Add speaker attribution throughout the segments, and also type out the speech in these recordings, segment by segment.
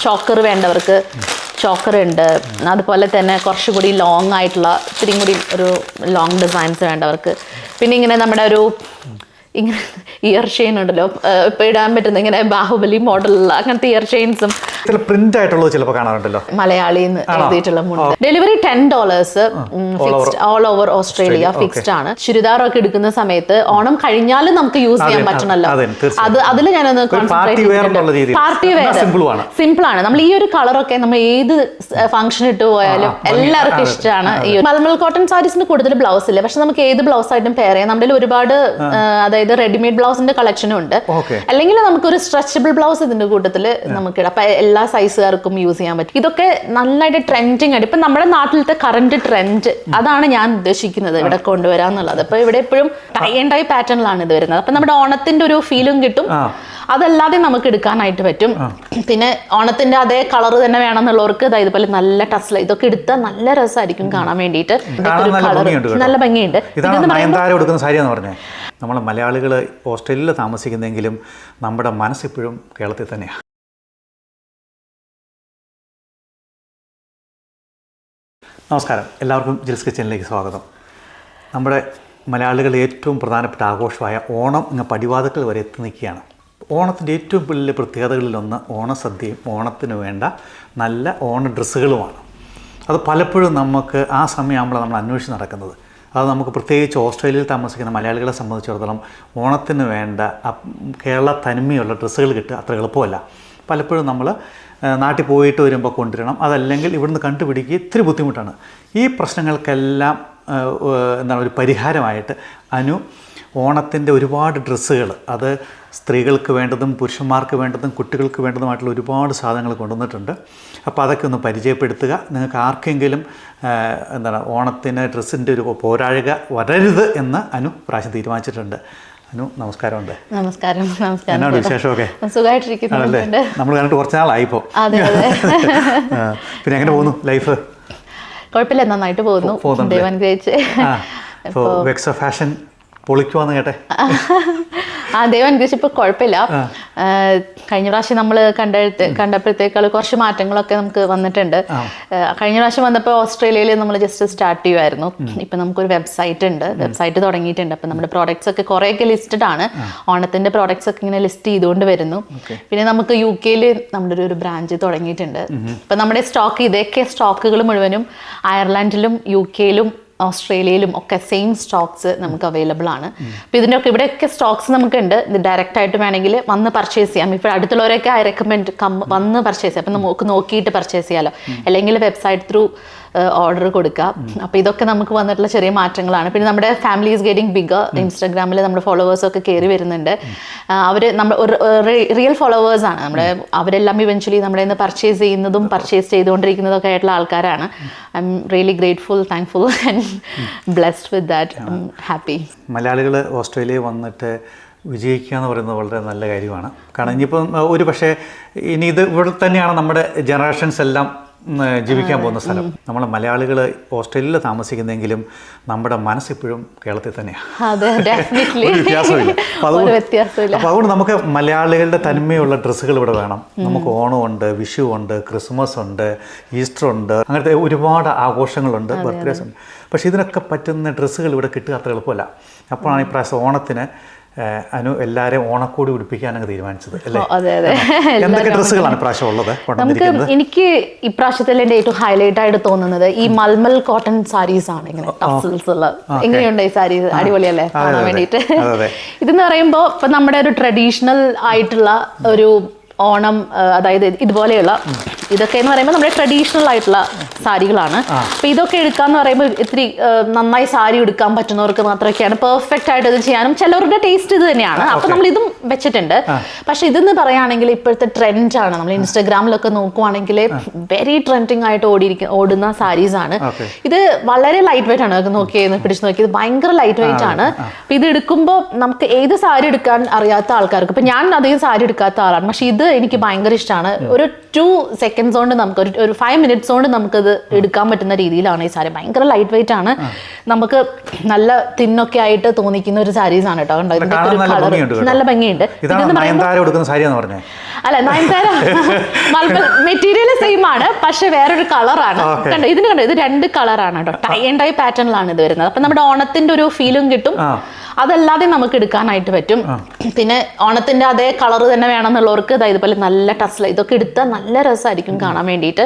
Speaker 1: Choker വേണ്ടവർക്ക് choker ഉണ്ട്. അതുപോലെ തന്നെ കുറച്ചുകൂടി ലോങ് ആയിട്ടുള്ള ഇത്തിരി കൂടി ഒരു ലോങ് ഡിസൈൻസ് വേണ്ടവർക്ക്. പിന്നെ ഇങ്ങനെ നമ്മുടെ ഒരു ഇങ്ങനെ ഇയർ ചെയിൻ ഉണ്ടല്ലോ, ഇപ്പൊ ഇടാൻ പറ്റുന്ന ഇങ്ങനെ ബാഹുബലി മോഡലുള്ള അങ്ങനത്തെ ഇയർ ചെയിൻസും
Speaker 2: പ്രിന്റ് ആയിട്ടുള്ളത് ചിലപ്പോൾ കാണാറുണ്ടല്ലോ.
Speaker 1: മലയാളിന്ന് എഴുതിയിട്ടുള്ള മുണ്ട്. Delivery $10 all over Australia fixed ആണ്. ചുരിദാറൊക്കെ എടുക്കുന്ന സമയത്ത് ഓണം കഴിഞ്ഞാലും നമുക്ക് യൂസ് ചെയ്യാൻ പറ്റണല്ലോ. അതിൽ ഞാനൊന്ന്
Speaker 2: പാർട്ടി വെയർ
Speaker 1: സിമ്പിൾ ആണ്. നമ്മൾ ഈ ഒരു കളറൊക്കെ നമ്മൾ ഏത് ഫംഗ്ഷൻ ഇട്ട് പോയാലും എല്ലാവർക്കും ഇഷ്ടമാണ്. ഈ മൽമൽ കോട്ടൺ സാരീസിന് കൂടുതൽ ബ്ലൗസ് ഇല്ല, പക്ഷെ നമുക്ക് ഏത് ബ്ലൗസ് ആയിട്ടും പെയർ ചെയ്യാം. നമ്മുടെ ഒരുപാട് അതായത് റെഡിമെയ്ഡ് ബ്ലൗസിന്റെ കളക്ഷനും ഉണ്ട്. അല്ലെങ്കിൽ നമുക്കൊരു സ്ട്രെച്ചബിൾ ബ്ലൗസ് ഇതിന്റെ കൂട്ടത്തിൽ നമുക്ക് ഇടാം. അപ്പൊ എല്ലാ സൈസുകാർക്കും യൂസ് ചെയ്യാൻ പറ്റും. ഇതൊക്കെ നല്ലതായിട്ട് ട്രെൻഡിങ് ആണ്. ഇപ്പൊ നമ്മുടെ നാട്ടിലത്തെ കറന്റ് ട്രെൻഡ് അതാണ് ഞാൻ ഉദ്ദേശിക്കുന്നത് ഇവിടെ കൊണ്ടുവരാന്നുള്ളത്. അപ്പൊ ഇവിടെ എപ്പോഴും ടൈ ആൻഡ് ഡൈ പാറ്റേണിലാണ് ഇത് വരുന്നത്. അപ്പൊ നമ്മുടെ ഓണത്തിന്റെ ഒരു ഫീലും കിട്ടും. അതല്ലാതെ നമുക്ക് എടുക്കാനായിട്ട് പറ്റും. പിന്നെ ഓണത്തിന്റെ അതേ കളർ തന്നെ വേണമെന്നുള്ളവർക്ക് ഇതുപോലെ നല്ല ടസ്ല ഇതൊക്കെ എടുത്താൽ നല്ല രസമായിരിക്കും കാണാൻ വേണ്ടിയിട്ട്. നല്ല ഭംഗിയുണ്ട്.
Speaker 2: നമ്മൾ മലയാളികൾ ഓസ്ട്രേലിയയിൽ താമസിക്കുന്നെങ്കിലും നമ്മുടെ മനസ്സിപ്പോഴും കേരളത്തിൽ തന്നെയാണ്. നമസ്കാരം, എല്ലാവർക്കും ജിൽസ് കിച്ചണിലേക്ക് സ്വാഗതം. നമ്മുടെ മലയാളികളുടെ ഏറ്റവും പ്രധാനപ്പെട്ട ആഘോഷമായ ഓണം ഇങ്ങ് പടിവാതിക്കൽ വരെ എത്തി നിൽക്കുകയാണ്. ഓണത്തിൻ്റെ ഏറ്റവും വലിയ പ്രത്യേകതകളിലൊന്ന് ഓണസദ്യയും ഓണത്തിന് വേണ്ട നല്ല ഓണ ഡ്രസ്സുകളുമാണ്. അത് പലപ്പോഴും നമുക്ക് ആ സമയമാകുമ്പോൾ നമ്മൾ അന്വേഷിച്ച് നടക്കുന്നത്. അത് നമുക്ക് പ്രത്യേകിച്ച് ഓസ്ട്രേലിയയിൽ താമസിക്കുന്ന മലയാളികളെ സംബന്ധിച്ചിടത്തോളം ഓണത്തിന് വേണ്ട കേരള തനിമയുള്ള ഡ്രസ്സുകൾ കിട്ടുക അത്ര എളുപ്പമല്ല. പലപ്പോഴും നമ്മൾ നാട്ടിൽ പോയിട്ട് വരുമ്പോൾ കൊണ്ടുവരണം, അതല്ലെങ്കിൽ ഇവിടുന്ന് കണ്ടുപിടിക്കുക ഇത്തിരി ബുദ്ധിമുട്ടാണ്. ഈ പ്രശ്നങ്ങൾക്കെല്ലാം എന്താണ് ഒരു പരിഹാരമായിട്ട് അനു ഓണത്തിൻ്റെ ഒരുപാട് ഡ്രസ്സുകൾ, അത് സ്ത്രീകൾക്ക് വേണ്ടതും പുരുഷന്മാർക്ക് വേണ്ടതും കുട്ടികൾക്ക് വേണ്ടതുമായിട്ടുള്ള ഒരുപാട് സാധനങ്ങൾ കൊണ്ടുവന്നിട്ടുണ്ട്. അപ്പോൾ അതൊക്കെ ഒന്ന് പരിചയപ്പെടുത്തുക. നിങ്ങൾക്ക് ആർക്കെങ്കിലും എന്താണ് ഓണത്തിന് ഡ്രസ്സിൻ്റെ ഒരു പോരാഴിക വരരുത് എന്ന് അനു പ്രാവശ്യം തീരുമാനിച്ചിട്ടുണ്ട്. അനു നമസ്കാരമുണ്ട്.
Speaker 1: നമസ്കാരം.
Speaker 2: എന്നാണ് വിശേഷമൊക്കെ?
Speaker 1: സുഖമായിട്ടിരിക്കുന്നു.
Speaker 2: നമ്മൾ കണ്ടിട്ട് കുറച്ച് നാളായിപ്പോൾ. പിന്നെ എങ്ങനെ പോകുന്നു ലൈഫ്?
Speaker 1: കുഴപ്പമില്ല, നന്നായിട്ട് പോകുന്നു.
Speaker 2: ഇപ്പോൾ വെക്സ ഫാഷൻ പൊളിക്കുവാന്ന് കേട്ടെ.
Speaker 1: ദൈവം അനുഗ്രഹിച്ച് ഇപ്പോൾ കുഴപ്പമില്ല. കഴിഞ്ഞ പ്രാവശ്യം നമ്മൾ കണ്ടപ്പോഴത്തേക്കാൾ കുറച്ച് മാറ്റങ്ങളൊക്കെ നമുക്ക് വന്നിട്ടുണ്ട്. കഴിഞ്ഞ പ്രാവശ്യം വന്നപ്പോൾ ഓസ്ട്രേലിയയിൽ നമ്മൾ ജസ്റ്റ് സ്റ്റാർട്ട് ചെയ്യുമായിരുന്നു. ഇപ്പം നമുക്കൊരു വെബ്സൈറ്റ് ഉണ്ട്, വെബ്സൈറ്റ് തുടങ്ങിയിട്ടുണ്ട്. അപ്പം നമ്മുടെ പ്രോഡക്ട്സ് ഒക്കെ കുറേയൊക്കെ ലിസ്റ്റഡ് ആണ്. ഓണത്തിൻ്റെ പ്രോഡക്ട്സ് ഒക്കെ ഇങ്ങനെ ലിസ്റ്റ് ചെയ്തുകൊണ്ട് വരുന്നു. പിന്നെ നമുക്ക് UK നമ്മുടെ ഒരു ബ്രാഞ്ച് തുടങ്ങിയിട്ടുണ്ട്. അപ്പം നമ്മുടെ ഇതൊക്കെ സ്റ്റോക്കുകൾ മുഴുവനും അയർലൻഡിലും UK ഓസ്ട്രേലിയയിലും ഒക്കെ സെയിം സ്റ്റോക്സ് നമുക്ക് അവൈലബിൾ ആണ്. അപ്പോൾ ഇതിൻ്റെയൊക്കെ ഇവിടെയൊക്കെ സ്റ്റോക്സ് നമുക്കുണ്ട്. ഇത് ഡയറക്റ്റ് ആയിട്ട് വേണമെങ്കിൽ വന്ന് പർച്ചേസ് ചെയ്യാം. ഇപ്പോൾ അടുത്തുള്ളവരൊക്കെ ഐ റെക്കമെൻഡ് വന്ന് പർച്ചേസ് ചെയ്യാം. അപ്പം നമുക്ക് നോക്കിയിട്ട് പർച്ചേസ് ചെയ്യാമല്ലോ. അല്ലെങ്കിൽ വെബ്സൈറ്റ് ത്രൂ ഓർഡർ കൊടുക്കുക. അപ്പോൾ ഇതൊക്കെ നമുക്ക് വന്നിട്ടുള്ള ചെറിയ മാറ്റങ്ങളാണ്. പിന്നെ നമ്മുടെ ഫാമിലി ഈസ് ഗെറ്റിംഗ് ബിഗർ. ഇൻസ്റ്റാഗ്രാമിൽ നമ്മുടെ ഫോളോവേഴ്സൊക്കെ കയറി വരുന്നുണ്ട്. അവർ നമ്മൾ റിയൽ ഫോളോവേഴ്സാണ്. അവരെല്ലാം ഇവൻച്വലി നമ്മുടെ നിന്ന് പർച്ചേസ് ചെയ്യുന്നതും പർച്ചേസ് ചെയ്തുകൊണ്ടിരിക്കുന്നതൊക്കെ ആയിട്ടുള്ള ആൾക്കാരാണ്. I am really grateful, thankful and blessed with that. I am happy.
Speaker 2: മലയാളികൾ ഓസ്ട്രേലിയയിൽ വന്നിട്ട് വിജയിക്കുക എന്ന് പറയുന്നത് വളരെ നല്ല കാര്യമാണ്. കാരണം ഇനിയിപ്പം ഒരു പക്ഷേ ഇനി ഇത് ഇവിടെ തന്നെയാണ് നമ്മുടെ ജനറേഷൻസ് എല്ലാം ജീവിക്കാൻ പോകുന്ന സ്ഥലം. നമ്മൾ മലയാളികൾ ഓസ്ട്രേലിയയിൽ താമസിക്കുന്നെങ്കിലും നമ്മുടെ മനസ്സിപ്പോഴും കേരളത്തിൽ തന്നെയാണ്. വ്യത്യാസമില്ല. അപ്പോൾ അതുകൊണ്ട് നമുക്ക് മലയാളികളുടെ തനിമയുള്ള ഡ്രസ്സുകൾ ഇവിടെ വേണം. നമുക്ക് ഓണമുണ്ട്, വിഷു ഉണ്ട്, ക്രിസ്മസ് ഉണ്ട്, ഈസ്റ്റർ ഉണ്ട്, അങ്ങനത്തെ ഒരുപാട് ആഘോഷങ്ങളുണ്ട്, ബർത്ത്ഡേസ് ഉണ്ട്. പക്ഷേ ഇതിനൊക്കെ പറ്റുന്ന ഡ്രസ്സുകൾ ഇവിടെ കിട്ടുക അത്ര എളുപ്പമല്ല. അപ്പോഴാണ് ഇപ്രാവശ്യം ഓണത്തിന് അനു എല്ലാവരെയും ഓണക്കോടി ഉടുപ്പിക്കാനൊക്കെ തീരുമാനിച്ചത് അല്ലേ? എന്തൊക്കെ ഡ്രസ്സുകളാണ് ഇപ്രാവശ്യം ഉള്ളത്?
Speaker 1: എനിക്ക് ഇപ്രാവശ്യത്തിൽ എൻ്റെ ഏറ്റവും ഹൈലൈറ്റ് ആയിട്ട് തോന്നുന്നത് ഈ മൽമൽ കോട്ടൺ സാരീസ് ആണ്. ഇങ്ങനെ ടസൽസ് ഉള്ള എങ്ങനെയുണ്ട് ഈ സാരീസ്? അടിപൊളിയല്ലേ കാണാൻ വേണ്ടിയിട്ട്. ഇതെന്ന് പറയുമ്പോൾ ഇപ്പൊ നമ്മുടെ ഒരു ട്രഡീഷണൽ ആയിട്ടുള്ള ഒരു ഓണം, അതായത് ഇതുപോലെയുള്ള ഇതൊക്കെ എന്ന് പറയുമ്പോൾ നമ്മുടെ ട്രഡീഷണൽ ആയിട്ടുള്ള സാരികളാണ്. അപ്പോൾ ഇതൊക്കെ എടുക്കാന്ന് പറയുമ്പോൾ ഇത്തിരി നന്നായി സാരി എടുക്കാൻ പറ്റുന്നവർക്ക് മാത്രമൊക്കെയാണ് പെർഫെക്റ്റ് ആയിട്ട് ഇത് ചെയ്യാനും. ചിലവരുടെ ടേസ്റ്റ് ഇത് തന്നെയാണ്. അപ്പോൾ നമ്മൾ ഇതും വെച്ചിട്ടുണ്ട്. പക്ഷെ ഇതെന്ന് പറയുകയാണെങ്കിൽ ഇപ്പോഴത്തെ ട്രെൻഡാണ്. നമ്മൾ ഇൻസ്റ്റാഗ്രാമിലൊക്കെ നോക്കുവാണെങ്കിൽ വെരി ട്രെൻഡിങ് ആയിട്ട് ഓടുന്ന സാരീസ് ആണ്. ഇത് വളരെ ലൈറ്റ് വെയിറ്റ് ആണ്. പിടിച്ചു നോക്കി, ഇത് ഭയങ്കര ലൈറ്റ് വെയിറ്റ് ആണ്. അപ്പോൾ ഇത് എടുക്കുമ്പോൾ നമുക്ക് ഏത് സാരി എടുക്കാൻ അറിയാത്ത ആൾക്കാർക്ക്, ഇപ്പം ഞാൻ അധികം സാരി എടുക്കാത്ത ആളാണ്, പക്ഷെ ഇത് എനിക്ക് ഭയങ്കര ഇഷ്ടമാണ്. ഒരു 2 seconds സെക്കൻഡ്സ് കൊണ്ട് നമുക്ക് ഒരു 5 minutes കൊണ്ട് നമുക്കത് എടുക്കാൻ പറ്റുന്ന രീതിയിലാണ് ഈ സാരി. ഭയങ്കര ലൈറ്റ് വെയിറ്റ് ആണ്, നമുക്ക് നല്ല തിന്നൊക്കെ ആയിട്ട് തോന്നിക്കുന്ന ഒരു സാരീസ് ആണ് കേട്ടോ. കണ്ടോ ഇതിന്റെ ഒരു കളർ നല്ല ഭംഗിയുണ്ട്. അല്ല, നയൻതാര മെറ്റീരിയൽ സെയിം ആണ്, പക്ഷെ വേറൊരു കളറാണ്. കണ്ടോ ഇതിന്, കണ്ടോ ഇത് 2 കളറാണ് കേട്ടോ. ടൈ ആൻഡ് ഡൈ പാറ്റേണിലാണ് ഇത് വരുന്നത്. അപ്പൊ നമ്മുടെ ഓണത്തിന്റെ ഒരു ഫീലും കിട്ടും, അതല്ലാതെ നമുക്ക് എടുക്കാനായിട്ട് പറ്റും. പിന്നെ ഓണത്തിന്റെ അതേ കളർ തന്നെ വേണമെന്നുള്ളവർക്ക് ഇതുപോലെ നല്ല ടസ്ല ഇതൊക്കെ എടുത്താൽ നല്ല രസമായിരിക്കും കാണാൻ വേണ്ടിയിട്ട്.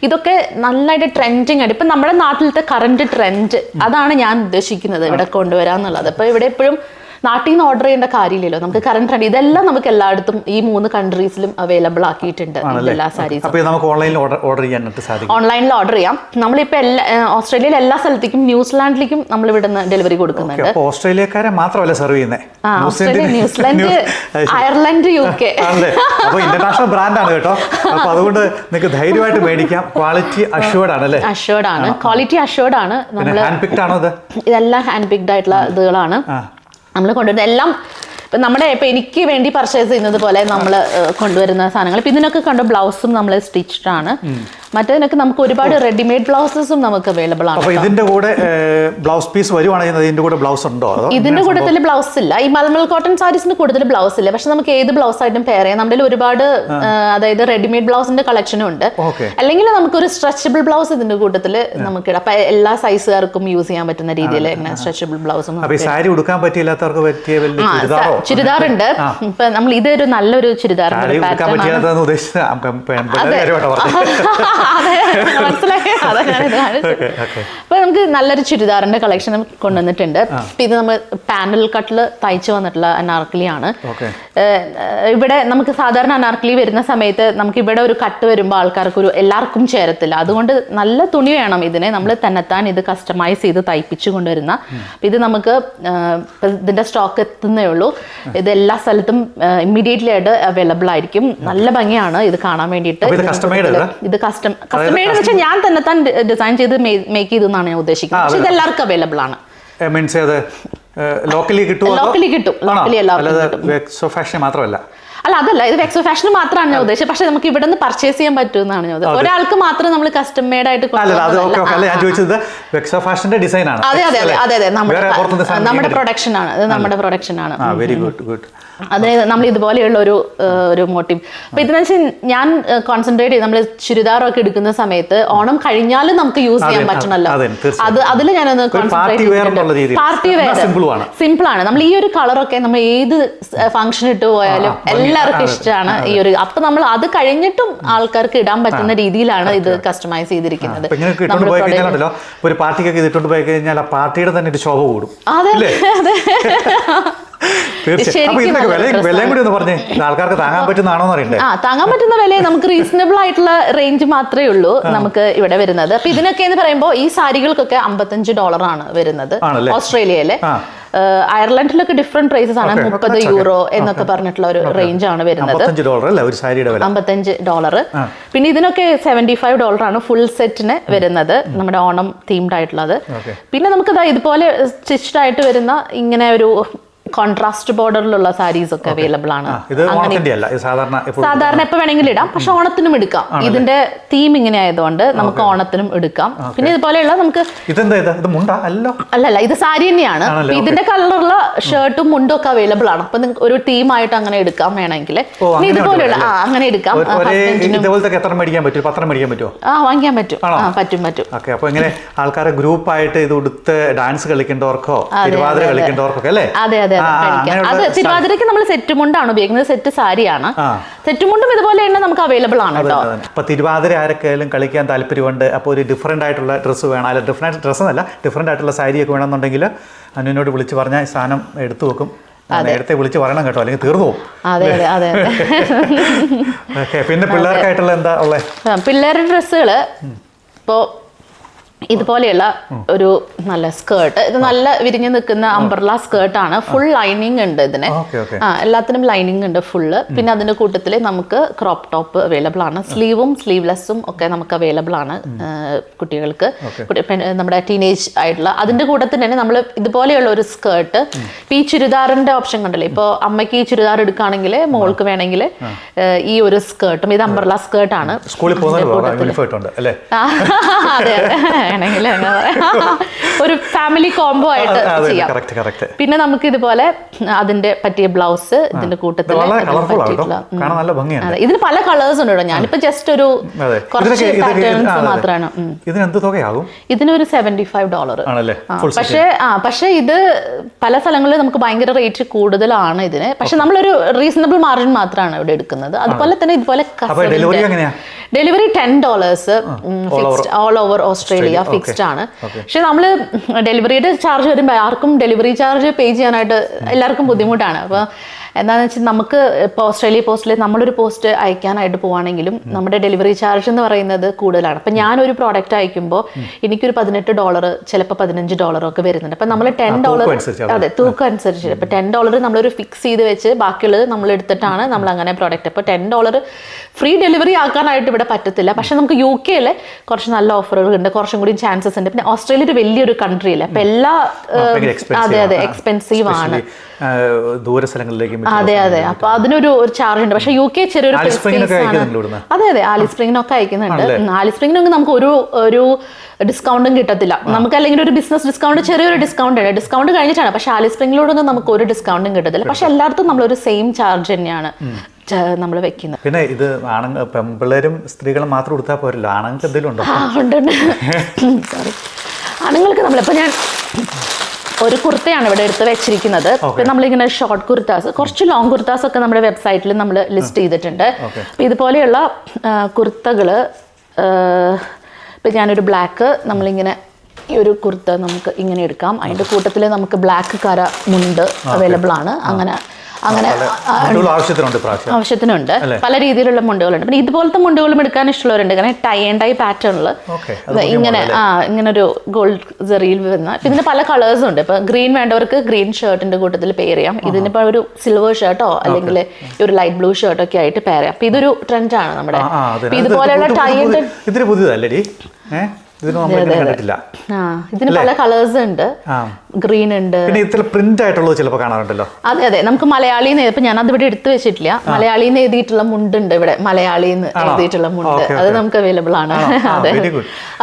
Speaker 1: ഇതൊക്കെ നല്ലതായിട്ട് ട്രെൻഡിങ് ആയിട്ട് ഇപ്പൊ നമ്മുടെ നാട്ടിലത്തെ കറന്റ് ട്രെൻഡ് അതാണ് ഞാൻ ഉദ്ദേശിക്കുന്നത് ഇവിടെ കൊണ്ടുവരാന്നുള്ളത്. ഇപ്പൊ ഇവിടെ എപ്പോഴും നാട്ടിൽ നിന്ന് ഓർഡർ ചെയ്യേണ്ട കാര്യമില്ലല്ലോ, നമുക്ക് കറന്റ് ട്രെൻഡ് ഇതെല്ലാം നമുക്ക് എല്ലായിടത്തും ഈ 3 കൺട്രീസിലും അവൈലബിൾ ആക്കിയിട്ടുണ്ട് എല്ലാ സാരീസും. ഓൺലൈനിൽ ഓർഡർ ചെയ്യാം. നമ്മളിപ്പോ ഓസ്ട്രേലിയയിലെ എല്ലാ സ്ഥലത്തേക്കും ന്യൂസിലാൻഡിലേക്കും നമ്മൾ ഇവിടുന്ന് ഡെലിവറി കൊടുക്കുന്നുണ്ട്.
Speaker 2: ഓസ്ട്രേലിയക്കാരെ മാത്രമല്ല സെർവ് ചെയ്യുന്നത്,
Speaker 1: Australia, New Zealand, Ireland, UK.
Speaker 2: International ബ്രാൻഡാണ് കേട്ടോ. അപ്പൊ അതുകൊണ്ട് നിങ്ങൾക്ക് ധൈര്യമായിട്ട് മേടിക്കാം. ക്വാളിറ്റി അഷ്വേർഡ് ആണ് അല്ലേ?
Speaker 1: അഷ്വേർഡ് ആണ്, ക്വാളിറ്റി അഷ്വേർഡ് ആണ്. നമ്മൾ
Speaker 2: ഹാൻഡ് പിക്ഡ് ആണോ ഇത്?
Speaker 1: ഇതെല്ലാം ഹാൻഡ് പിക്ഡ് ആയിട്ടുള്ള ഇതുകളാണ് നമ്മൾ കൊണ്ടുവരുന്നത്. എല്ലാം ഇപ്പം എനിക്ക് വേണ്ടി പർച്ചേസ് ചെയ്യുന്നത് പോലെ നമ്മൾ കൊണ്ടുവരുന്ന സാധനങ്ങൾ. ഇപ്പം ഇതിനൊക്കെ കണ്ട ബ്ലൗസും നമ്മൾ സ്റ്റിച്ച്ഡ് ആണ്. മറ്റേതിനൊക്കെ നമുക്ക് ഒരുപാട് റെഡിമെയ്ഡ് ബ്ലൗസസും നമുക്ക് അവൈലബിൾ ആണ്.
Speaker 2: ഇതിന്റെ കൂടെ ബ്ലൗസ് പീസ് വരുവാണെങ്കിൽ ഇതിന്റെ കൂടെ ബ്ലൗസ് ഉണ്ടോ?
Speaker 1: ഇതിന്റെ കൂട്ടത്തിൽ ബ്ലൗസ് ഇല്ല. ഈ മൽമൽ കോട്ടൺ സാരീസിന് കൂടുതൽ ബ്ലൗസ് ഇല്ല, പക്ഷെ നമുക്ക് ഏത് ബ്ലൗസ് ആയിട്ടും പെയർ ചെയ്യാം. നമ്മുടെ ഒരുപാട് അതായത് റെഡിമെയ്ഡ് ബ്ലൗസിന്റെ കളക്ഷനും ഉണ്ട്. അല്ലെങ്കിൽ നമുക്കൊരു സ്ട്രെച്ചബിൾ ബ്ലൗസ് ഇതിന്റെ കൂട്ടത്തിൽ നമുക്ക് ഇടാം. അപ്പൊ എല്ലാ സൈസുകാർക്കും യൂസ് ചെയ്യാൻ പറ്റുന്ന രീതിയിൽ സ്ട്രെച്ചബിൾ ബ്ലൗസും.
Speaker 2: സാരി ഉടുക്കാൻ പറ്റിയില്ലാത്തവർക്ക് പറ്റിയ
Speaker 1: ചുരിദാറുണ്ട്. ഇപ്പൊ നമ്മൾ ഇതൊരു നല്ലൊരു ചുരിദാറിന്റെ മനസ്സിലായി. അപ്പൊ നമുക്ക് നല്ലൊരു ചുരിദാറിന്റെ കളക്ഷൻ കൊണ്ടുവന്നിട്ടുണ്ട്. ഇത് നമ്മൾ പാനൽ കട്ടില് തയ്ച്ചു വന്നിട്ടുള്ള അനാർക്കലിയാണ്. ഇവിടെ നമുക്ക് സാധാരണ അനാർക്കലി വരുന്ന സമയത്ത് നമുക്ക് ഇവിടെ ഒരു കട്ട് വരുമ്പോൾ ആൾക്കാർക്ക് എല്ലാവർക്കും ചേരത്തില്ല. അതുകൊണ്ട് നല്ല തുണി വേണം ഇതിനെ. നമ്മൾ തന്നെത്താൻ ഇത് കസ്റ്റമൈസ് ചെയ്ത് തയ്പ്പിച്ചു കൊണ്ടുവരുന്ന. ഇത് നമുക്ക് ഇതിന്റെ സ്റ്റോക്ക് എത്തുന്നേ ഉള്ളൂ. ഇത് എല്ലാ സ്ഥലത്തും ഇമ്മീഡിയറ്റ്ലി ആയിട്ട് അവൈലബിൾ ആയിരിക്കും. നല്ല ഭംഗിയാണ് ഇത് കാണാൻ വേണ്ടിയിട്ട്. ഇത് കസ്റ്റമൈഡ് എന്ന് വെച്ചാൽ ഞാൻ തന്നെ ഡിസൈൻ ചെയ്ത് മേക്ക് ചെയ്തെന്നാണ് ഞാൻ ഉദ്ദേശിക്കുന്നത്. പക്ഷെ ഇത് എല്ലാവർക്കും അവൈലബിൾ ആണ്.
Speaker 2: ലോക്കലി കിട്ടും.
Speaker 1: ലോക്കലി എല്ലാവർക്കും
Speaker 2: മാത്രമല്ല
Speaker 1: അല്ല, അതല്ല, ഇത് വെക്സോ ഫാഷൻ മാത്രമാണ് ഞാൻ ഉദ്ദേശിച്ചത്. പക്ഷെ നമുക്ക് ഇവിടെ നിന്ന് പർച്ചേസ് ചെയ്യാൻ പറ്റുമെന്നാണ് ഞാൻ ഉദ്ദേശിച്ചത്. ഒരാൾക്ക് മാത്രം നമ്മൾ കസ്റ്റം മെയ്ഡ് ആയിട്ട് നമ്മുടെ പ്രൊഡക്ഷൻ ആണ്. ഇത് നമ്മുടെ പ്രൊഡക്ഷൻ ആണ്. അതായത് നമ്മൾ ഇതുപോലെയുള്ള ഒരു മോട്ടീവ്. അപ്പൊ ഇതെന്ന് വെച്ചാൽ ഞാൻ കോൺസെൻട്രേറ്റ് ചെയ്ത് നമ്മൾ ചുരിദാറൊക്കെ എടുക്കുന്ന സമയത്ത് ഓണം കഴിഞ്ഞാലും നമുക്ക് യൂസ് ചെയ്യാൻ പറ്റണല്ലോ. അതിൽ ഞാനൊന്ന് കോൺസെൻട്രേറ്റ് ചെയ്തിട്ടുണ്ട്. പാർട്ടി വെയർ സിമ്പിൾ ആണ്. നമ്മൾ ഈ ഒരു കളറൊക്കെ നമ്മൾ ഏത് ഫംഗ്ഷൻ ഇട്ട് പോയാലും എല്ലാവർക്കും ഇഷ്ടമാണ് ഈ ഒരു. അപ്പൊ നമ്മൾ അത് കഴിഞ്ഞിട്ടും ആൾക്കാർക്ക് ഇടാൻ പറ്റുന്ന രീതിയിലാണ് ഇത് കസ്റ്റമൈസ് ചെയ്തിരിക്കുന്നത്.
Speaker 2: ഒരു പാർട്ടിക്കൊക്കെ ഇതിട്ടുണ്ട് പോയി കഴിഞ്ഞാൽ ആ പാർട്ടിയുടെ തന്നെ ഒരു ശോഭ കൂടും.
Speaker 1: അതെ അതെ,
Speaker 2: ആൾക്കാർക്ക് താങ്ങാൻ പറ്റുന്നതാണോ അറിയണ്ടേ?
Speaker 1: താങ്ങാൻ പറ്റുന്ന വില നമുക്ക് റീസണബിൾ ആയിട്ടുള്ള റേഞ്ച് മാത്രമേ ഉള്ളൂ നമുക്ക് ഇവിടെ വരുന്നത്. അപ്പൊ ഇതിനൊക്കെ എന്ന് പറയുമ്പോൾ ഈ സാരികൾക്കൊക്കെ $55 ആണ് വരുന്നത് ഓസ്ട്രേലിയയിലെ. അയർലൻഡിലൊക്കെ ഡിഫറെന്റ് പ്രൈസസ് ആണ്. €30 എന്നൊക്കെ പറഞ്ഞിട്ടുള്ള ഒരു റേഞ്ച് ആണ് വരുന്നത്. $55. പിന്നെ ഇതിനൊക്കെ $75 ആണ് ഫുൾ സെറ്റിന് വരുന്നത്, നമ്മുടെ ഓണം തീംഡ് ആയിട്ടുള്ളത്. പിന്നെ നമുക്ക് ഇതുപോലെ സ്റ്റിച്ച്ഡ് ആയിട്ട് വരുന്ന ഇങ്ങനെ ഒരു കോൺട്രാസ്റ്റ് ബോർഡറിലുള്ള സാരീസ് ഒക്കെ അവൈലബിൾ ആണ്. സാധാരണ എപ്പോ വേണമെങ്കിലും ഇടാം, പക്ഷെ ഓണത്തിനും എടുക്കാം. ഇതിന്റെ തീം ഇങ്ങനെ ആയതുകൊണ്ട് നമുക്ക് ഓണത്തിനും എടുക്കാം. പിന്നെ ഇതുപോലെയുള്ള നമുക്ക് അല്ലല്ല, ഇത് സാരി തന്നെയാണ്. ഇതിന്റെ കളറുള്ള ഷർട്ടും മുണ്ടും ഒക്കെ അവൈലബിൾ ആണ്. അപ്പൊ നിങ്ങൾക്ക് ഒരു തീമായിട്ട് അങ്ങനെ എടുക്കാം വേണമെങ്കിൽ. ഇതുപോലെയുള്ള അങ്ങനെ എടുക്കാം. വാങ്ങിക്കാൻ പറ്റും.
Speaker 2: ആൾക്കാരെ ഗ്രൂപ്പായിട്ട് ഇത് ഉടുത്ത് ഡാൻസ് കളിക്കേണ്ടവർക്കോ കളിക്കേണ്ടവർക്കൊക്കെ അല്ലേ?
Speaker 1: അതെ അതെ, അത് തിരുവാതിരക്ക് നമ്മൾ സെറ്റ് മുണ്ടാണ് ഉപയോഗിക്കുന്നത്. സെറ്റ് സാരിയാണ്. സെറ്റ് മുണ്ടും ഇതുപോലെ തന്നെ നമുക്ക് അവൈലബിൾ ആണ് കേട്ടോ.
Speaker 2: അപ്പൊ തിരുവാതിര ആരൊക്കെയാലും കളിക്കാൻ താല്പര്യമുണ്ട്. അപ്പോൾ ഒരു ഡിഫറെന്റ് ആയിട്ടുള്ള ഡ്രസ്സ് വേണം, അല്ല ഡിഫറെന്റ് ഡ്രസ്സ് എന്നല്ല, ഡിഫറെന്റ് ആയിട്ടുള്ള സാരിയൊക്കെ വേണമെന്നുണ്ടെങ്കിൽ അനുവിനോട് വിളിച്ച് പറഞ്ഞാൽ ഈ സാധനം എടുത്തു വെക്കും. നേരത്തെ വിളിച്ച് പറയണം കേട്ടോ, അല്ലെങ്കിൽ തീർന്നു പോകും.
Speaker 1: അതെ.
Speaker 2: പിന്നെ പിള്ളേർക്കായിട്ടുള്ള എന്താ ഉള്ളത്?
Speaker 1: പിള്ളേരുടെ ഡ്രസ്സുകള് ഇപ്പോ ഇതുപോലെയുള്ള ഒരു നല്ല സ്കേർട്ട്, ഇത് നല്ല വിരിഞ്ഞു നിൽക്കുന്ന അംബ്രല സ്കേർട്ടാണ്. ഫുൾ ലൈനിങ് ഉണ്ട് ഇതിന്. എല്ലാത്തിനും ലൈനിങ് ഉണ്ട് ഫുള്ള്. പിന്നെ അതിന്റെ കൂട്ടത്തിൽ നമുക്ക് ക്രോപ്പ് ടോപ്പ് അവൈലബിൾ ആണ്. സ്ലീവും സ്ലീവ്ലെസ്സും ഒക്കെ നമുക്ക് അവൈലബിൾ ആണ് കുട്ടികൾക്ക്, നമ്മുടെ ടീനേജ് ആയിട്ടുള്ള. അതിന്റെ കൂട്ടത്തിൽ തന്നെ നമ്മൾ ഇതുപോലെയുള്ള ഒരു സ്കേർട്ട്, ഇപ്പൊ ഈ ചുരിദാറിന്റെ ഓപ്ഷൻ കണ്ടല്ലേ, ഇപ്പൊ അമ്മയ്ക്ക് ഈ ചുരിദാർ എടുക്കുകയാണെങ്കിൽ മോൾക്ക് വേണമെങ്കിൽ ഈ ഒരു സ്കേർട്ടും, ഇത് അംബ്രല സ്കേർട്ടാണ്. അതെ അതെ, ഒരു ഫാമിലി കോംബോ ആയിട്ട് ചെയ്യാം. പിന്നെ നമുക്ക് ഇതുപോലെ അതിന്റെ പറ്റിയ ബ്ലൗസ് ഇതിന്റെ കൂട്ടത്തിൽ. ഇതിന് പല കളേഴ്സ് ഉണ്ട്. ഞാനിപ്പോ ജസ്റ്റ് ഒരു കുറച്ച് പാറ്റേൺസ് മാത്രമാണ്. ഇതിനൊരു $75. പക്ഷേ ഇത് പല സ്ഥലങ്ങളിൽ നമുക്ക് ഭയങ്കര റേറ്റ് കൂടുതലാണ് ഇതിന്. പക്ഷെ നമ്മളൊരു റീസണബിൾ മാർജിൻ മാത്രമാണ് ഇവിടെ എടുക്കുന്നത്. അതുപോലെ തന്നെ ഇതുപോലെ delivery $10 fixed, all over Australia fixed ആണ്. പക്ഷെ നമ്മള് ഡെലിവറിയുടെ ചാർജ് വരുമ്പോൾ ആർക്കും ഡെലിവറി ചാർജ് പേ ചെയ്യാനായിട്ട് എല്ലാവർക്കും ബുദ്ധിമുട്ടാണ്. അപ്പോൾ എന്താണെന്ന് വെച്ചാൽ നമുക്ക് ഇപ്പോൾ ഓസ്ട്രേലിയ പോസ്റ്റിൽ നമ്മളൊരു പോസ്റ്റ് അയക്കാനായിട്ട് പോവുകയാണെങ്കിലും നമ്മുടെ ഡെലിവറി ചാർജ് എന്ന് പറയുന്നത് കൂടുതലാണ്. അപ്പം ഞാനൊരു പ്രോഡക്റ്റ് അയക്കുമ്പോൾ എനിക്കൊരു $18, ചിലപ്പോൾ $15 ഒക്കെ വരുന്നുണ്ട്. അപ്പം നമ്മൾ $10, അതെ, തൂക്കം അനുസരിച്ച്. ഇപ്പം $10 നമ്മളൊരു ഫിക്സ് ചെയ്ത് വെച്ച് ബാക്കിയുള്ളത് നമ്മൾ എടുത്തിട്ടാണ് നമ്മൾ അങ്ങനെ പ്രോഡക്റ്റ്. അപ്പോൾ $10 ഫ്രീ ഡെലിവറി ആക്കാനായിട്ട് ഇവിടെ പറ്റത്തില്ല. പക്ഷെ നമുക്ക് UK കുറച്ച് നല്ല ഓഫറുകൾ ഉണ്ട്, കുറച്ചും കൂടി ചാൻസസ് ഉണ്ട്. പിന്നെ ഓസ്ട്രേലിയ ഒരു വലിയൊരു കൺട്രി അല്ലേ, അപ്പം എല്ലാ അതെ അതെ എക്സ്പെൻസീവ് ആണ്
Speaker 2: ദൂര സ്ഥലങ്ങളിലേക്ക്.
Speaker 1: അതെ അതെ, അപ്പൊ അതിനൊരു ചാർജ് ഉണ്ട്. പക്ഷെ UK ചെറിയൊരു അതെ അതെ ആലിസ് സ്പ്രിങ്ങിനൊക്കെ അയക്കുന്നുണ്ട്. ആലിസ് സ്പ്രിങ്ങിനൊക്കെ നമുക്ക് ഒരു ഡിസ്കൗണ്ടും കിട്ടത്തില്ല. നമുക്ക് അല്ലെങ്കിൽ ഒരു ബിസിനസ് ഡിസ്കൗണ്ട്, ചെറിയൊരു ഡിസ്കൗണ്ട് ഉണ്ട്, ഡിസ്കൗണ്ട് കഴിഞ്ഞിട്ടാണ്. പക്ഷെ ആലിസ് സ്പ്രിങ്ങിലോടൊന്നും നമുക്ക് ഒരു ഡിസ്കൗണ്ടും കിട്ടത്തില്ല. പക്ഷെ എല്ലായിടത്തും നമ്മളൊരു സെയിം ചാർജ് തന്നെയാണ് നമ്മൾ വെക്കുന്നത്.
Speaker 2: പിന്നെ ഇത് ആണുങ്ങൾ, പെൺപിള്ളേരും സ്ത്രീകളും മാത്രം കൊടുത്താൽ പോരല്ലോ, ആണുങ്ങൾക്ക് എന്തെങ്കിലും ഉണ്ടോ?
Speaker 1: ഉണ്ട്. സോറി, ആണുങ്ങൾക്ക് നമ്മളിപ്പോൾ ഞാൻ ഒരു കുർത്തയാണ് ഇവിടെ എടുത്ത് വെച്ചിരിക്കുന്നത്. ഇപ്പം നമ്മളിങ്ങനെ ഷോർട്ട് കുർത്താസ്, കുറച്ച് ലോങ് കുർത്താസ് ഒക്കെ നമ്മുടെ വെബ്സൈറ്റിൽ നമ്മൾ ലിസ്റ്റ് ചെയ്തിട്ടുണ്ട്. അപ്പം ഇതുപോലെയുള്ള കുർത്തകൾ, ഇപ്പം ഞാനൊരു ബ്ലാക്ക്, നമ്മളിങ്ങനെ ഈ ഒരു കുർത്ത നമുക്ക് ഇങ്ങനെ എടുക്കാം. അതിൻ്റെ കൂട്ടത്തിൽ നമുക്ക് ബ്ലാക്ക് കര മുണ്ട് അവൈലബിൾ ആണ്. അങ്ങനെ ആവശ്യത്തിനുണ്ട്. പല രീതിയിലുള്ള മുണ്ടുകളുണ്ട്. പിന്നെ ഇതുപോലത്തെ മുണ്ടുകളും എടുക്കാൻ ഇഷ്ടമുള്ളവരുണ്ട്. കാരണം ടൈ ആൻഡ് ഡൈ പാറ്റേണിൽ ഇങ്ങനെ ഒരു ഗോൾഡ് സെറിയിൽ വരുന്ന. ഇതിന് പല കളേഴ്സും ഉണ്ട്. ഇപ്പൊ ഗ്രീൻ വേണ്ടവർക്ക് ഗ്രീൻ ഷർട്ടിന്റെ കൂട്ടത്തിൽ പെയർ ചെയ്യാം. ഇതിനിപ്പോ ഒരു സിൽവർ ഷർട്ടോ അല്ലെങ്കിൽ ഒരു ലൈറ്റ് ബ്ലൂ ഷർട്ടോ ഒക്കെ ആയിട്ട് പെയർ ചെയ്യാം. അപ്പൊ ഇതൊരു ട്രെൻഡാണ് നമ്മുടെ. ഇതുപോലെയുള്ള ടൈ ആൻഡ് ഇതിന് പല കളേഴ്സ് ഉണ്ട്. ഗ്രീൻ ഉണ്ട്,
Speaker 2: പ്രിന്റ് ആയിട്ടുള്ളത് ചിലപ്പോൾ കാണാറുണ്ടല്ലോ.
Speaker 1: അതെ അതെ, നമുക്ക് മലയാളിന്ന് ഇപ്പൊ ഞാൻ അതിവിടെ എടുത്തു വെച്ചിട്ടില്ല. മലയാളിന്ന് എഴുതിയിട്ടുള്ള മുണ്ടുണ്ട് ഇവിടെ, മലയാളിന്ന് എഴുതിയിട്ടുള്ള മുണ്ട്, അത് നമുക്ക് അവൈലബിൾ ആണ്. അതെ,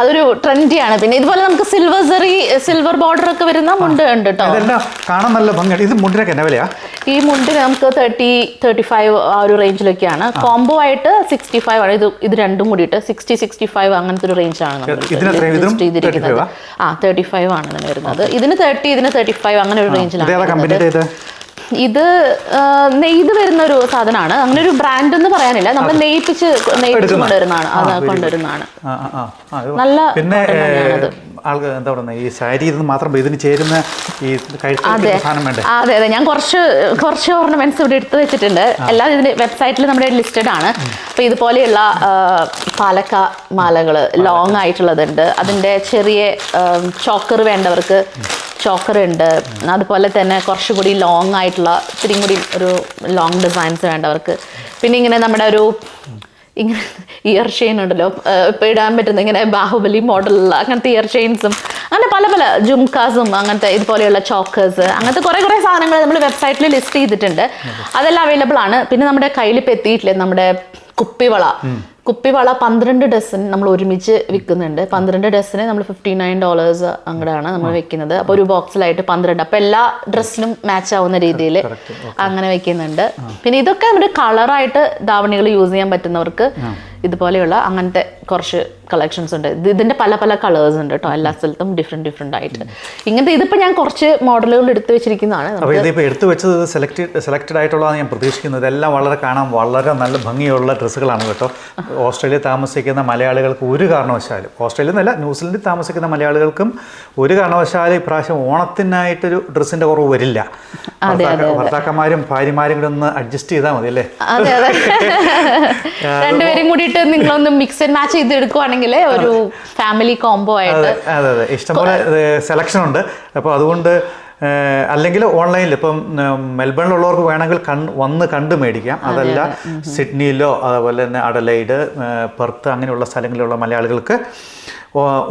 Speaker 1: അതൊരു ട്രെൻഡിയാണ്. പിന്നെ ഇതുപോലെ നമുക്ക് സിൽവർ ബോർഡർ ഒക്കെ വരുന്ന മുണ്ട് ഉണ്ട് കേട്ടോ.
Speaker 2: കാണാൻ നല്ല ഭംഗിയാണ്. ഇത് മുണ്ടിനൊക്കെ എന്നാ വിലയാ?
Speaker 1: ഈ മുണ്ടിന് നമുക്ക് 30-35 ആ ഒരു റേഞ്ചിലൊക്കെയാണ്. കോംബോ ആയിട്ട് 65 ആണ്. ഇത് രണ്ടും കൂടിയിട്ട് 60-65 അങ്ങനത്തെ ഒരു റേഞ്ചാണ് നമ്മൾ ചെയ്തിരിക്കുന്നത്. 35 ആണ് ഇതിന് വരുന്നത്. ഇതിന് 30, ഇതിന് 35 അങ്ങനെ ഒരു റേഞ്ചിലാണ്. ഇത് നെയ്ത് വരുന്ന ഒരു സാധനമാണ്. അങ്ങനെ ഒരു ബ്രാൻഡ് എന്ന് പറയാനില്ല, നമ്മൾ നെയ്പ്പിച്ച് കൊണ്ടുവരുന്നതാണ്. കൊണ്ടുവരുന്നതാണ്. നല്ല
Speaker 2: ആൾക്ക് എന്താ പറയുന്നത്, ഈ സാരി മാത്രം ഇതിന് ചേരുന്ന ഈ സാധനം വേണ്ടേ? അതെ
Speaker 1: അതെ, ഞാൻ കുറച്ച് ഓർണമെന്റ്സ് ഇവിടെ എടുത്തു വെച്ചിട്ടുണ്ട്. എല്ലാം ഇതിന് വെബ്സൈറ്റിൽ നമ്മുടെ ലിസ്റ്റഡ് ആണ്. അപ്പൊ ഇതുപോലെയുള്ള പാലക്ക മാലകൾ ലോങ് ആയിട്ടുള്ളതുണ്ട്. അതിന്റെ ചെറിയ ചോക്കർ വേണ്ടവർക്ക് ചോക്കർ ഉണ്ട്. അതുപോലെ തന്നെ കുറച്ചുകൂടി ലോങ് ആയിട്ടുള്ള ഇത്തിരി കൂടി ഒരു ലോങ് ഡിസൈൻസ് വേണ്ടവർക്ക്. പിന്നെ ഇങ്ങനെ നമ്മുടെ ഒരു ഇങ്ങനെ ഇയർ ചെയിൻ ഉണ്ടല്ലോ, ഇപ്പം ഇടാൻ പറ്റുന്ന ഇങ്ങനെ ബാഹുബലി മോഡലുള്ള അങ്ങനത്തെ ഇയർ ചെയിൻസും അങ്ങനെ പല ജുംകാസും അങ്ങനത്തെ ഇതുപോലെയുള്ള ചോക്കേഴ്സ്, അങ്ങനത്തെ കുറേ സാധനങ്ങൾ നമ്മൾ വെബ്സൈറ്റിൽ ലിസ്റ്റ് ചെയ്തിട്ടുണ്ട്. അതെല്ലാം അവൈലബിൾ ആണ്. പിന്നെ നമ്മുടെ കയ്യിൽ ഇപ്പം എത്തിയിട്ടില്ലേ നമ്മുടെ കുപ്പിവള 12 ഡസൻ നമ്മൾ ഒരുമിച്ച് വിൽക്കുന്നുണ്ട്. 12 ഡസന് നമ്മൾ $59 അങ്ങനെയാണ് നമ്മൾ വെക്കുന്നത്. അപ്പോൾ ഒരു ബോക്സിലായിട്ട് 12, അപ്പോൾ എല്ലാ ഡ്രസ്സിനും മാച്ച് ആവുന്ന രീതിയിൽ അങ്ങനെ വെക്കുന്നുണ്ട്. പിന്നെ ഇതൊക്കെ നമ്മുടെ കളറായിട്ട് ധാവണികൾ യൂസ് ചെയ്യാൻ പറ്റുന്നവർക്ക് ഇതുപോലെയുള്ള അങ്ങനത്തെ കുറച്ച് കളക്ഷൻസ് ഉണ്ട്. ഇതിന്റെ പല കളേഴ്സ് ഉണ്ട് കേട്ടോ, എല്ലാ സ്ഥലത്തും ഡിഫറെന്റ് ആയിട്ട്. ഇങ്ങനത്തെ ഇതിപ്പോൾ ഞാൻ കുറച്ച് മോഡലുകൾ എടുത്തു വെച്ചിരിക്കുന്നതാണ്.
Speaker 2: അപ്പോൾ ഇതിപ്പോൾ എടുത്തു വെച്ചത് സെലക്റ്റഡ് ആയിട്ടുള്ളതാണ് ഞാൻ പ്രതീക്ഷിക്കുന്നത്. ഇതെല്ലാം കാണാൻ വളരെ നല്ല ഭംഗിയുള്ള ഡ്രസ്സുകളാണ് കേട്ടോ. ഓസ്ട്രേലിയയിൽ താമസിക്കുന്ന മലയാളികൾക്ക് ഒരു കാരണവശാലും, ഓസ്ട്രേലിയ എന്നല്ല ന്യൂസിലൻഡിൽ താമസിക്കുന്ന മലയാളികൾക്കും ഒരു കാരണവശാലും ഇപ്രാവശ്യം ഓണത്തിനായിട്ടൊരു ഡ്രസ്സിന്റെ കുറവ് വരില്ല. ഭർത്താക്കന്മാരും ഭാര്യമാരും കൂടെ ഒന്ന് അഡ്ജസ്റ്റ് ചെയ്താൽ മതി അല്ലേ?
Speaker 1: രണ്ടുപേരും കൂടി വേണ്ടിയിട്ട് നിങ്ങളൊന്ന് മിക്സ് ആൻഡ് മാച്ച് ചെയ്ത് എടുക്കുവാണെങ്കിൽ ഒരു ഫാമിലി കോംബോ ആയിട്ട്.
Speaker 2: അതെ അതെ, ഇഷ്ടംപോലെ സെലക്ഷൻ ഉണ്ട്. അപ്പോൾ അതുകൊണ്ട് അല്ലെങ്കിൽ ഓൺലൈനിൽ ഇപ്പം മെൽബണിലുള്ളവർക്ക് വേണമെങ്കിൽ വന്ന് കണ്ട് മേടിക്കാം. അതല്ല സിഡ്നിയിലോ അതുപോലെ തന്നെ അഡലൈഡ്, പെർത്ത് അങ്ങനെയുള്ള സ്ഥലങ്ങളിലുള്ള മലയാളികൾക്ക്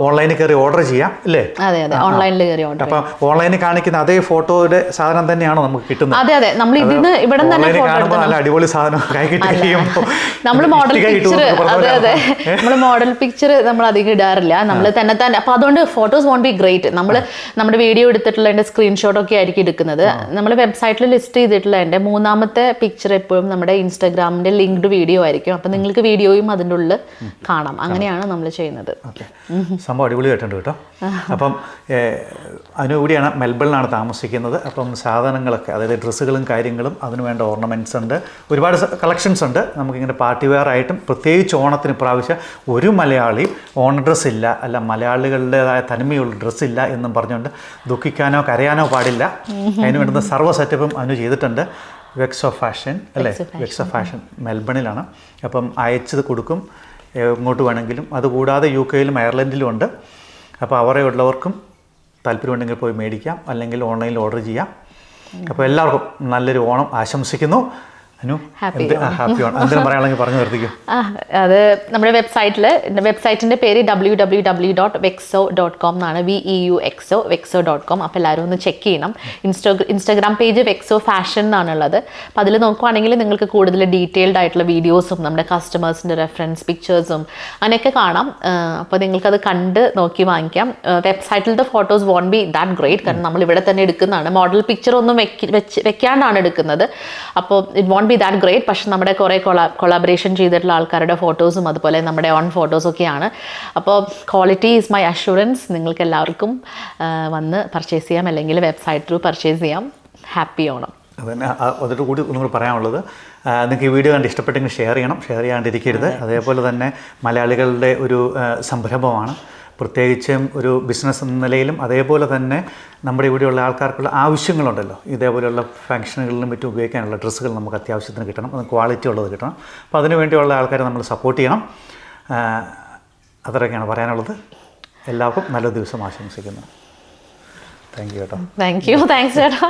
Speaker 2: ഓൺലൈനിൽ കയറി ഓർഡർ ചെയ്യാം അല്ലേ?
Speaker 1: അതെ അതെ, ഓൺലൈനിൽ കയറി ഓർഡർ.
Speaker 2: അപ്പം ഓൺലൈനിൽ കാണിക്കുന്ന അതേ ഫോട്ടോയുടെ സാധനം തന്നെയാണോ നമുക്ക് കിട്ടുന്നത്?
Speaker 1: അതെ അതെ, നമ്മൾ ഇതിന് ഇവിടെ തന്നെ
Speaker 2: കാണുമ്പോൾ നല്ല അടിപൊളി സാധനം കൈ കിട്ടുമ്പോൾ
Speaker 1: നമ്മൾ മോഡൽ പിക്ചർ, അതെ അതെ, നമ്മൾ മോഡൽ പിക്ചർ നമ്മൾ അധികം ഇടാറില്ല, നമ്മൾ തന്നെ. അപ്പോൾ അതുകൊണ്ട് ഫോട്ടോസ് വോണ്ട് ബി ഗ്രേറ്റ്. നമ്മൾ നമ്മുടെ വീഡിയോ എടുത്തിട്ടുള്ളതിൻ്റെ സ്ക്രീൻഷോട്ടൊക്കെ ആയിരിക്കും എടുക്കുന്നത്. നമ്മൾ വെബ്സൈറ്റിൽ ലിസ്റ്റ് ചെയ്തിട്ടുള്ളതിൻ്റെ മൂന്നാമത്തെ പിക്ചർ എപ്പോഴും നമ്മുടെ ഇൻസ്റ്റാഗ്രാമിൻ്റെ ലിങ്ക്ഡ് വീഡിയോ ആയിരിക്കും. അപ്പം നിങ്ങൾക്ക് വീഡിയോയും അതിൻ്റെ ഉള്ളിൽ കാണാം. അങ്ങനെയാണ് നമ്മൾ ചെയ്യുന്നത്.
Speaker 2: സംഭവം അടിപൊളിയായിട്ടുണ്ട് കേട്ടോ. അപ്പം അതിനുകൂടിയാണ് മെൽബണിലാണ് താമസിക്കുന്നത്. അപ്പം സാധനങ്ങളൊക്കെ, അതായത് ഡ്രസ്സുകളും കാര്യങ്ങളും അതിന് വേണ്ട ഓർണമെൻറ്റ്സ് ഉണ്ട്, ഒരുപാട് കളക്ഷൻസ് ഉണ്ട്. നമുക്കിങ്ങനെ പാർട്ടി വെയർ ആയിട്ടും പ്രത്യേകിച്ച് ഓണത്തിന് പ്രാവശ്യം ഒരു മലയാളി ഓണ ഡ്രസ്സ് ഇല്ല, അല്ല മലയാളികളുടേതായ തനിമയുള്ള ഡ്രസ്സില്ല എന്നും പറഞ്ഞുകൊണ്ട് ദുഃഖിക്കാനോ കരയാനോ പാടില്ല. അതിന് വേണ്ടുന്ന സർവ്വ സെറ്റപ്പും അതിന് ചെയ്തിട്ടുണ്ട്. വെക്സ് ഓഫ് ഫാഷൻ അല്ലേ? വെക്സ് ഓഫ് ഫാഷൻ മെൽബണിലാണ്. അപ്പം അയച്ചത് കൊടുക്കും ഇങ്ങോട്ട് വേണമെങ്കിലും. അതുകൂടാതെ UK യിലും അയർലൻഡിലും ഉണ്ട്. അപ്പോൾ അവരെയുള്ളവർക്കും താല്പര്യമുണ്ടെങ്കിൽ പോയി മേടിക്കാം, അല്ലെങ്കിൽ ഓൺലൈനിൽ ഓർഡർ ചെയ്യാം. അപ്പോൾ എല്ലാവർക്കും നല്ലൊരു ഓണം ആശംസിക്കുന്നു. ഹാപ്പി ഓണം. എന്തെങ്കിലും പറയാണെങ്കിൽ പറഞ്ഞു നിർത്തിക്കും.
Speaker 1: അത് നമ്മുടെ വെബ്സൈറ്റിൻ്റെ പേര് www.vexo.com എന്നാണ്. VEUXO vexo.com. അപ്പോൾ എല്ലാവരും ഒന്ന് ചെക്ക് ചെയ്യണം. ഇൻസ്റ്റാഗ്രാം പേജ് വെക്സോ ഫാഷൻ എന്നാണുള്ളത്. അപ്പോൾ അതിൽ നോക്കുവാണെങ്കിൽ നിങ്ങൾക്ക് കൂടുതൽ ഡീറ്റെയിൽഡ് ആയിട്ടുള്ള വീഡിയോസും നമ്മുടെ കസ്റ്റമേഴ്സിൻ്റെ റെഫറൻസ് പിക്ചേഴ്സും അങ്ങനെയൊക്കെ കാണാം. അപ്പോൾ നിങ്ങൾക്കത് കണ്ട് നോക്കി വാങ്ങിക്കാം. വെബ്സൈറ്റിലത്തെ photos won't be that great, കാരണം നമ്മൾ ഇവിടെ തന്നെ എടുക്കുന്നതാണ്. മോഡൽ പിക്ചർ ഒന്നും വെക്കാണ്ടാണ് എടുക്കുന്നത്. അപ്പോൾ it won't be that great. പക്ഷെ നമ്മുടെ കുറേ കൊളാബറേഷൻ ചെയ്തിട്ടുള്ള ആൾക്കാരുടെ ഫോട്ടോസും അതുപോലെ നമ്മുടെ ഓൺ ഫോട്ടോസൊക്കെയാണ്. അപ്പോൾ ക്വാളിറ്റി ഈസ് മൈ അഷുറൻസ്. നിങ്ങൾക്ക് എല്ലാവർക്കും വന്ന് പർച്ചേസ് ചെയ്യാം, അല്ലെങ്കിൽ വെബ്സൈറ്റ് ത്രൂ പർച്ചേസ് ചെയ്യാം. ഹാപ്പി ഓണം.
Speaker 2: അതന്നെ അതിട്ട് കൂടി ഒന്നും കൂടി പറയാനുള്ളത്, നിങ്ങൾക്ക് ഈ വീഡിയോ കണ്ട് ഇഷ്ടപ്പെട്ടെങ്കിൽ ഷെയർ ചെയ്യണം, ഷെയർ ചെയ്യാണ്ടിരിക്കരുത്. അതേപോലെ തന്നെ മലയാളികളുടെ ഒരു സംരംഭമാണ്, പ്രത്യേകിച്ചും ഒരു ബിസിനസ് എന്ന നിലയിലും. അതേപോലെ തന്നെ നമ്മുടെ ഇവിടെയുള്ള ആൾക്കാർക്കുള്ള ആവശ്യങ്ങളുണ്ടല്ലോ, ഇതേപോലെയുള്ള ഫംഗ്ഷനുകളിലും മറ്റും ഉപയോഗിക്കാനുള്ള ഡ്രസ്സുകൾ നമുക്ക് അത്യാവശ്യത്തിന് കിട്ടണം, അത് ക്വാളിറ്റി ഉള്ളത് കിട്ടണം. അപ്പോൾ അതിനു വേണ്ടിയുള്ള ആൾക്കാരെ നമ്മൾ സപ്പോർട്ട് ചെയ്യണം. അത്രയൊക്കെയാണ് പറയാനുള്ളത്. എല്ലാവർക്കും നല്ലൊരു ദിവസം ആശംസിക്കുന്നു. താങ്ക് യു കേട്ടോ.
Speaker 1: Thank you. താങ്ക്സ് ചേട്ടാ.